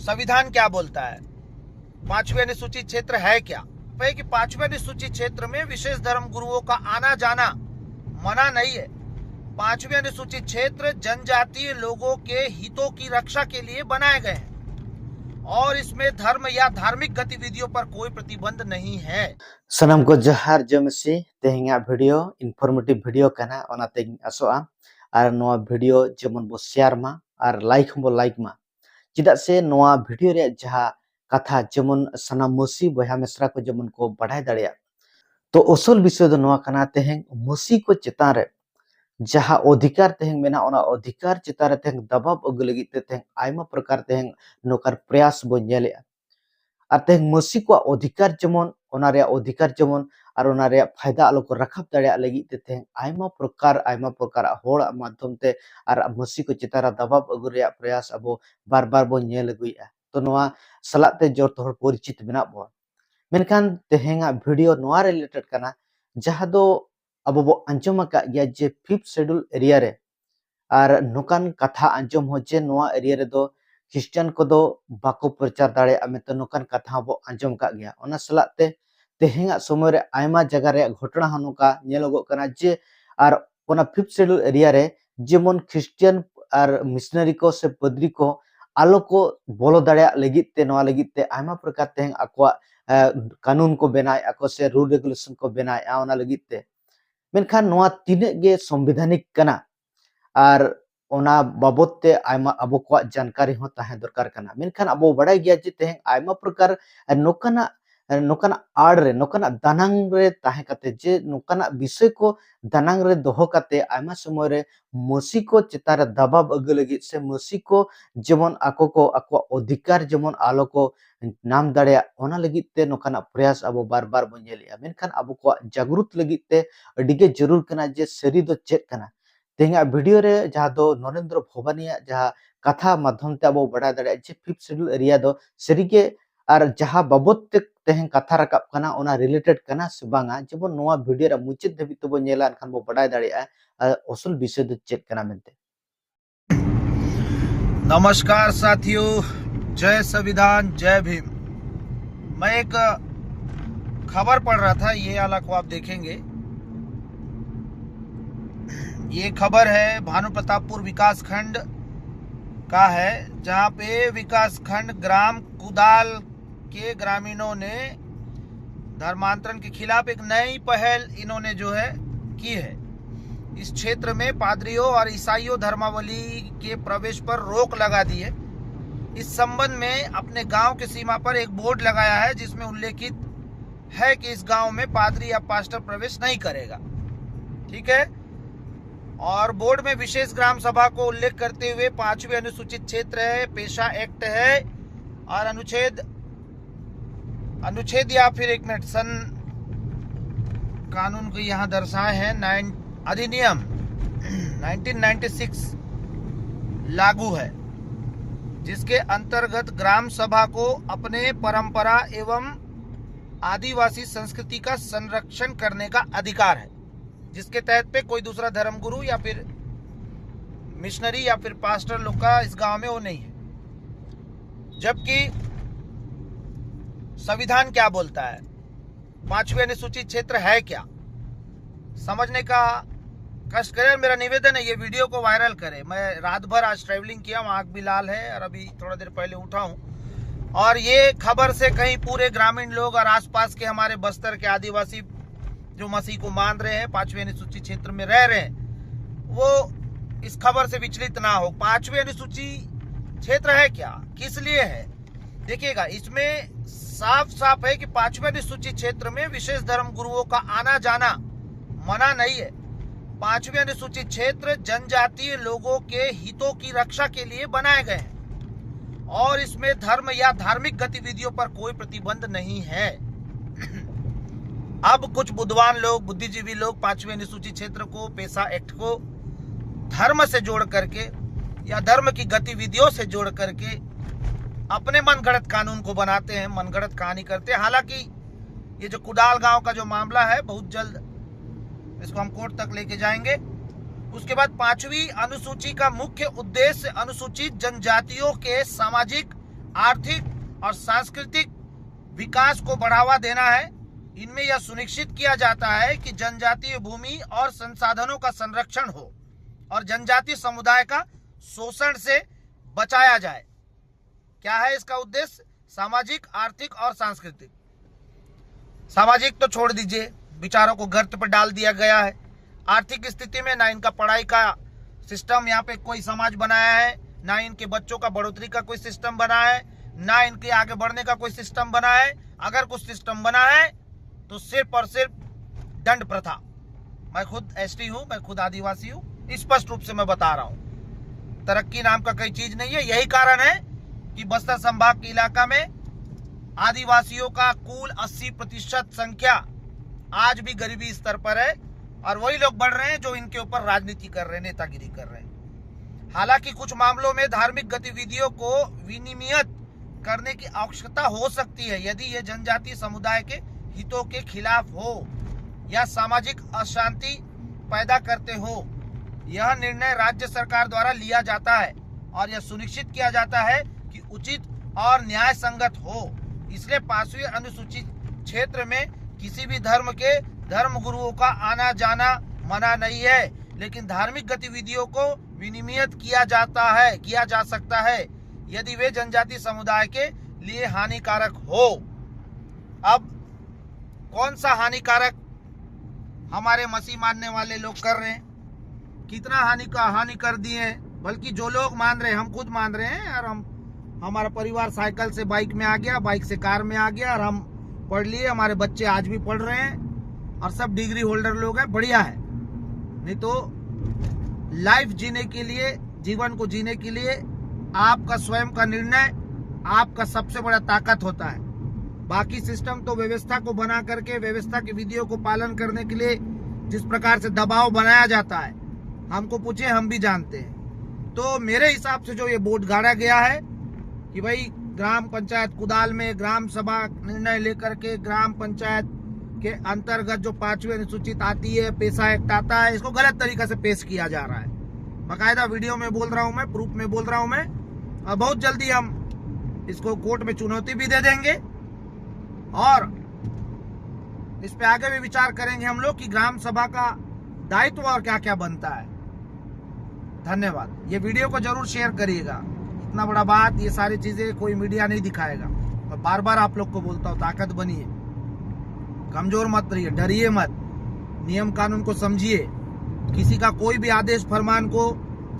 संविधान क्या बोलता है, पांचवें अनुसूचित क्षेत्र है क्या। कि पांचवें अनुसूचित क्षेत्र में विशेष धर्म गुरुओं का आना जाना मना नहीं है। पांचवें अनुसूचित क्षेत्र जनजातीय लोगों के हितों की रक्षा के लिए बनाए गए हैं और इसमें धर्म या धार्मिक गतिविधियों पर कोई प्रतिबंध नहीं है। सनम को जहार जमसी तेहिंगा वीडियो इनफॉर्मेटिव वीडियो कना ओनाते आसोआ और नोआ वीडियो जेमन बो शेयर मा और लाइक मा चिदा से नोआ वीडियो रे जहा कथा जेमन सनम मुसी बहा मिश्रा को जेमन को बढ़ाई दाड़िया तो असल विषय दो नोआ कना तेहें मुसी को चेतान रे जहा अधिकार तेहें मेना ओना अधिकार चेतान रे तेहें दबाव अगु लगी तेहें आयमा प्रकार तेहें नोकर प्रयास बो नेले और तेहें मुसी को अधिकार जेमन ओना रे अधिकार जेमन और ओना रे फायदा आलो को रखाब दाड़िया लगी तेहें आयमा प्रकार होड़ माध्यम ते और मुसी को चेतान दबाव अगु रे प्रयास अब बार बार बो नेल अगुइया तो नोआ सलाते जोर तोहर परिचित मेना बो मेनखान तेहेंगा वीडियो नोआ रिलेटेड कना जहां दो अब बो अंजम का गया जे 5th शेड्यूल एरिया रे और नोकान कथा अंजम हो जे नोआ एरिया रे दो क्रिश्चियन को दो बाको प्रचार दाड़े अमेत नोकान कथा बो अंजम का गया ओना सलाते तेहेंगा समय रे आयमा जगह रे घटना हनुका नेलोगो कना जे और ओना 5th शेड्यूल एरिया रे जेमन क्रिश्चियन और मिशनरी को से पदरी को आलो को बोलो दाड़े लगित ते नोआ लगित ते आयमा प्रकार तेहें आकवा कानून को बनाए आको से रूल रेगुलेशन को बनाए ओना लगित ते मेनखान नोआ तिने गे संवैधानिक कना और ओना बाबत ते आयमा अबो को जानकारी हो ताहे दरकार कना मेनखान अबो बड़ाई गया जे तेहें आयमा प्रकार नोकाना आड़ रे नोकाना दानांग रे ताहे कते जे नोकाना विषय को दानांग रे दोहो कते आयमा समय रे मुसी को चेतान रे दबाव अगु लगी से मुसी को जेमन आको को आको अधिकार जेमन आलो को नाम दाड़िया ओना लगित ते नोकाना प्रयास अब बार बार बो नेलिया मेनखान अब को जागरूक लगित ते अडिगे जरूर कना जे सरी दो चेक कना तेंगा वीडियो रे जहां दो नरेंद्र भवानिया जहां कथा माध्यम ते अब बड़ा दाड़िया जे 5th शेड्यूल एरिया दो सरीगे और जहां बाबत ते तेहें कथा रकाब कना ओना रिलेटेड कना से बांगा जेबो नोआ वीडियो रे मुचित धबि तो बो नेला खान बो बड़ा दाड़िया असल विषय दो चेक कना मेनते। नमस्कार साथियों, जय संविधान जय भीम। मैं एक खबर पढ़ रहा था, ये वाला को आप देखेंगे। ये खबर है भानु प्रतापपुर विकास खंड का है, जहां पे विकास खंड ग्राम कुदाल के ग्रामीणों ने धर्मांतरण के खिलाफ एक नई पहल इन्होंने जो है की है। इस क्षेत्र में पादरियों और ईसाइयों धर्मावली के प्रवेश पर रोक लगा दी है। इस संबंध में अपने गांव की सीमा पर एक बोर्ड लगाया है जिसमें उल्लेखित है कि इस गांव में पादरी या पास्टर प्रवेश नहीं करेगा। ठीक है। और बोर्ड में विशेष ग्राम सभा को उल्लेख करते हुए 5वें अनुसूचित क्षेत्र है, पेशा एक्ट है और अनुच्छेद या फिर एक मिनट सन कानून को यहाँ दर्शाए हैं अधिनियम 1996 लागू है, जिसके अंतर्गत ग्राम सभा को अपने परंपरा एवं आदिवासी संस्कृति का संरक्षण करने का अधिकार है, जिसके तहत पे कोई दूसरा धर्मगुरु या फिर मिशनरी या फिर पास्टर लोग का इस गांव में वो नहीं है। जबकि संविधान क्या बोलता है, पांचवें अनुसूचित क्षेत्र है क्या, समझने का कष्ट करें। मेरा निवेदन है ये वीडियो को वायरल करें। मैं रात भर आज ट्रैवलिंग किया हूँ, आँख भी लाल है और अभी थोड़ा देर पहले उठा हूँ। और ये खबर से कहीं पूरे ग्रामीण लोग और आसपास के हमारे बस्तर के आदिवासी जो मसीह को मान रहे हैं, पांचवें अनुसूचित क्षेत्र में रह रहे हैं, वो इस खबर से विचलित ना हो। पांचवें अनुसूचित क्षेत्र है क्या, किस लिए है, देखिएगा इसमें साफ साफ है कि पांचवें अनुसूचित क्षेत्र में विशेष धर्म गुरुओं का आना जाना मना नहीं है। पांचवें अनुसूचित क्षेत्र जनजातीय लोगों के हितों की रक्षा के लिए बनाए गए हैं और इसमें धर्म या धार्मिक गतिविधियों पर कोई प्रतिबंध नहीं है। अब कुछ बुद्धिमान लोग, बुद्धिजीवी लोग पांचवें अनुसूचित क्षेत्र को, पेशा एक्ट को धर्म से जोड़ करके या धर्म की गतिविधियों से जोड़ करके अपने मनगढ़ंत कानून को बनाते हैं, मनगढ़ंत कहानी करते हैं। हालांकि ये जो कुदाल गांव का जो मामला है, बहुत जल्द इसको हम कोर्ट तक लेके जाएंगे। उसके बाद 5वीं अनुसूची का मुख्य उद्देश्य अनुसूचित जनजातियों के सामाजिक आर्थिक और सांस्कृतिक विकास को बढ़ावा देना है। इनमें यह सुनिश्चित किया जाता है कि जनजातीय भूमि और संसाधनों का संरक्षण हो और जनजातीय समुदाय का शोषण से बचाया जाए। क्या है इसका उद्देश्य? सामाजिक, आर्थिक और सांस्कृतिक। सामाजिक तो छोड़ दीजिए, विचारों को गर्त पर डाल दिया गया है। आर्थिक स्थिति में ना इनका पढ़ाई का सिस्टम यहाँ पे कोई समाज बनाया है, ना इनके बच्चों का बढ़ोतरी का कोई सिस्टम बना है, ना इनके आगे बढ़ने का कोई सिस्टम बना है। अगर कुछ सिस्टम बना है तो सिर्फ और सिर्फ दंड प्रथा। मैं खुद एसटी हूँ, मैं खुद आदिवासी हूँ, स्पष्ट रूप से मैं बता रहा हूँ। तरक्की नाम का कोई चीज नहीं है। यही कारण है कि बस्तर संभाग के इलाका में आदिवासियों का कुल 80% संख्या आज भी गरीबी स्तर पर है और वही लोग बढ़ रहे हैं जो इनके ऊपर राजनीति कर रहे हैं, नेतागिरी कर रहे हैं। हालांकि कुछ मामलों में धार्मिक गतिविधियों को विनियमित करने की आवश्यकता हो सकती है यदि ये जनजातीय समुदाय के हितों के खिलाफ हो या सामाजिक अशांति पैदा करते हो। यह निर्णय राज्य सरकार द्वारा लिया जाता है और यह सुनिश्चित किया जाता है कि उचित और न्याय संगत हो। इसलिए 5वीं अनुसूचित क्षेत्र में किसी भी धर्म के धर्म गुरुओं का आना जाना मना नहीं है, लेकिन धार्मिक गतिविधियों को विनियमित किया जा सकता है यदि वे जनजातीय समुदाय के लिए हानिकारक हो। अब कौन सा हानिकारक हमारे मसीह मानने वाले लोग कर रहे हैं? कितना हानि कर दिए हैं। बल्कि जो लोग मान रहे हैं, हम खुद मान रहे हैं यार, हमारा परिवार साइकिल से बाइक में आ गया, बाइक से कार में आ गया और हम पढ़ लिए, हमारे बच्चे आज भी पढ़ रहे हैं और सब डिग्री होल्डर लोग हैं। बढ़िया है। नहीं तो लाइफ जीने के लिए, जीवन को जीने के लिए आपका स्वयं का निर्णय आपका सबसे बड़ा ताकत होता है। बाकी सिस्टम तो व्यवस्था को बना करके, व्यवस्था की विधियों को पालन करने के लिए जिस प्रकार से दबाव बनाया जाता है, हमको पूछे, हम भी जानते हैं। तो मेरे हिसाब से जो ये बोर्ड गाड़ा गया है कि भाई ग्राम पंचायत कुदाल में ग्राम सभा निर्णय लेकर के ग्राम पंचायत के अंतर्गत जो 5वीं अनुसूचित आती है, पेशा एक्ट आता है, इसको गलत तरीका से पेश किया जा रहा है। बाकायदा वीडियो में बोल रहा हूं मैं, प्रूफ में बोल रहा हूं मैं, और बहुत जल्दी हम इसको कोर्ट में चुनौती भी दे देंगे और इस पे आगे भी विचार करेंगे हम लोग कि ग्राम सभा का दायित्व और क्या क्या बनता है। धन्यवाद। ये वीडियो को जरूर शेयर करिएगा। इतना बड़ा बात, ये सारी चीजें कोई मीडिया नहीं दिखाएगा। और बार बार आप लोग को बोलता हूँ, ताकत बनिए, कमजोर मत रहिए, डरिए मत, नियम कानून को समझिए, किसी का कोई भी आदेश फरमान को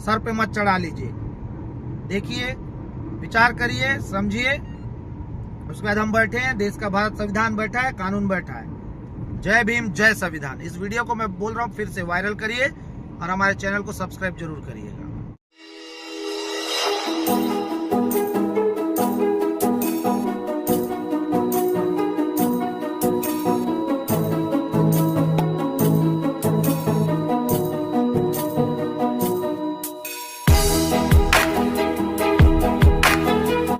सर पे मत चढ़ा लीजिए। देखिए, विचार करिए, समझिए, उसके बाद हम बैठे हैं, देश का भारत संविधान बैठा है, कानून बैठा है। जय भीम, जय संविधान। इस वीडियो को मैं बोल रहा हूँ फिर से वायरल करिए और हमारे चैनल को सब्सक्राइब जरूर करिएगा।